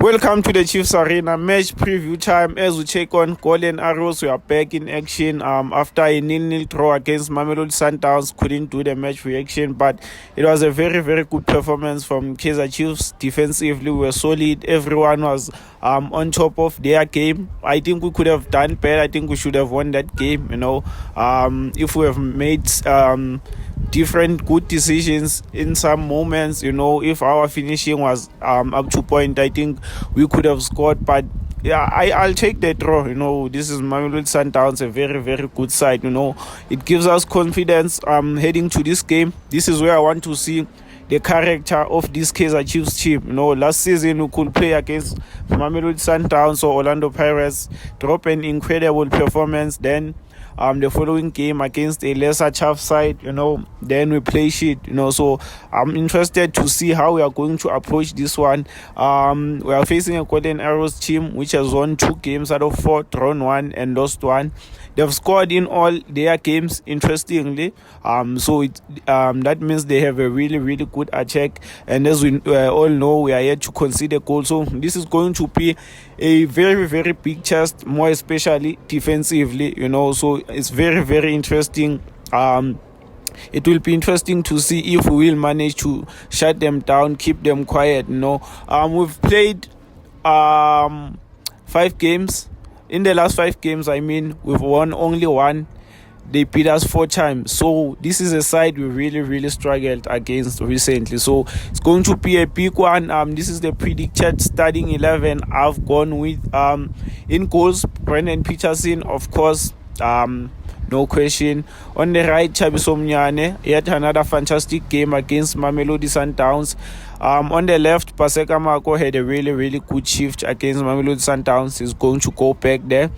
Welcome to the Chiefs Arena match preview time as we check on Golden Arrows. We are back in action after a 0-0 draw against Mamelodi Sundowns. Couldn't do the match reaction, but it was a very good performance from Kaizer Chiefs. Defensively, we were solid. Everyone was on top of their game. I think we could have done better. I think we should have won that game, if we have made different good decisions in some moments. If our finishing was up to point, I think we could have scored. But yeah, I'll take the draw. This is Mamelodi Sundowns, a very good side. It gives us confidence heading to this game. This is where I want to see the character of this Kaizer Chiefs team. Last season we could play against Mamelodi Sundowns or Orlando Pirates, drop an incredible performance, then the following game against a lesser Chaff side, then we play shit, so I'm interested to see how we are going to approach this one. We are facing a Golden Arrows team which has won 2 games out of 4, drawn 1 and lost 1. They've scored in all their games, interestingly. So that means they have a really good attack. And as we all know, we are yet to concede a goal. So this is going to be a very big test, more especially defensively. So it's very interesting. It will be interesting to see if we will manage to shut them down, keep them quiet. We've played 5 games. In the last 5 games, we've won only 1. They beat us 4 times. So this is a side we really struggled against recently. So it's going to be a big one. This is the predicted starting 11. I've gone with in goals, Brendan Peterson, of course. No question. On the right, Thabiso Mnyane, yet another fantastic game against Mamelodi Sundowns. On the left, Paseka Mako had a really good shift against Mamelodi Sundowns. He's going to go back there.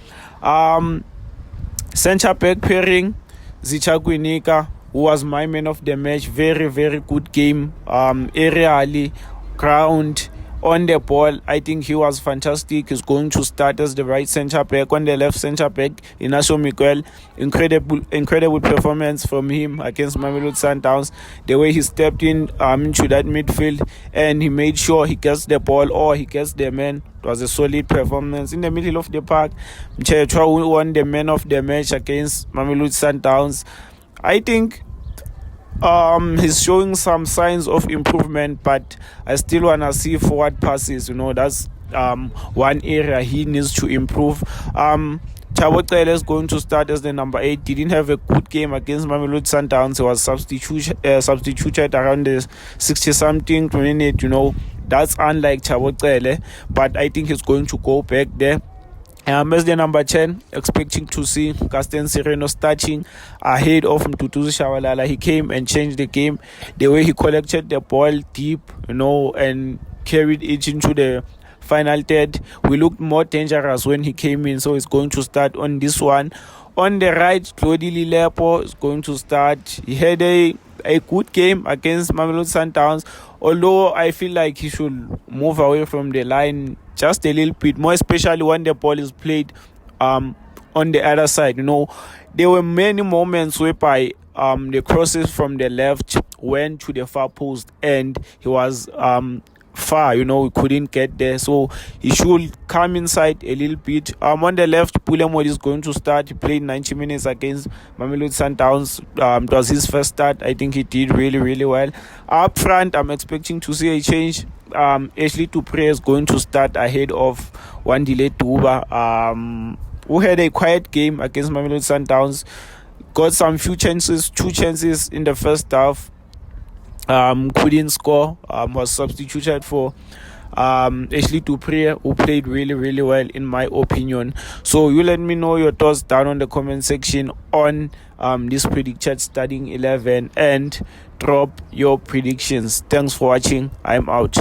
Centre back pairing, Zichakwi Nika, who was my man of the match. Very good game. Aerially, ground, on the ball, I think he was fantastic. He's going to start as the right centre back. On the left centre back, Inacio Miguel, incredible performance from him against Mamelodi Sundowns. The way he stepped in into that midfield and he made sure he gets the ball or he gets the man. It was a solid performance. In the middle of the park, Mcheletwa won the man of the match against Mamelodi Sundowns. I think he's showing some signs of improvement, but I still want to see forward passes. That's one area he needs to improve. Thabo Cele is going to start as the number 8. Didn't have a good game against Mamelodi Sundowns. He was substituted around the 60-something minute. That's unlike Thabo Cele, but I think he's going to go back there. As the number 10, expecting to see Casten Sereno starting ahead of Mduduzi Shabalala. He came and changed the game. The way he collected the ball deep, and carried it into the final third. We looked more dangerous when he came in, so he's going to start on this one. On the right, Tlodi Lilepo is going to start. He had a good game against Mamelodi Sundowns, although I feel like he should move away from the line just a little bit, more especially when the ball is played on the other side. There were many moments whereby the crosses from the left went to the far post and he was far, we couldn't get there, so he should come inside a little bit. On the left, Pulemodi is going to start. He played 90 minutes against Mamelodi Sundowns. It was his first start. I think he did really well. Up front, I'm expecting to see a change. Ashley Dupre is going to start ahead of Wandile Duba, who had a quiet game against Mamelodi Sundowns. Got some 2 chances in the first half. Couldn't score. Was substituted for Ashley Dupre, who played really well in my opinion. So you let me know your thoughts down on the comment section on this predicted starting 11 and drop your predictions. Thanks for watching. I'm out.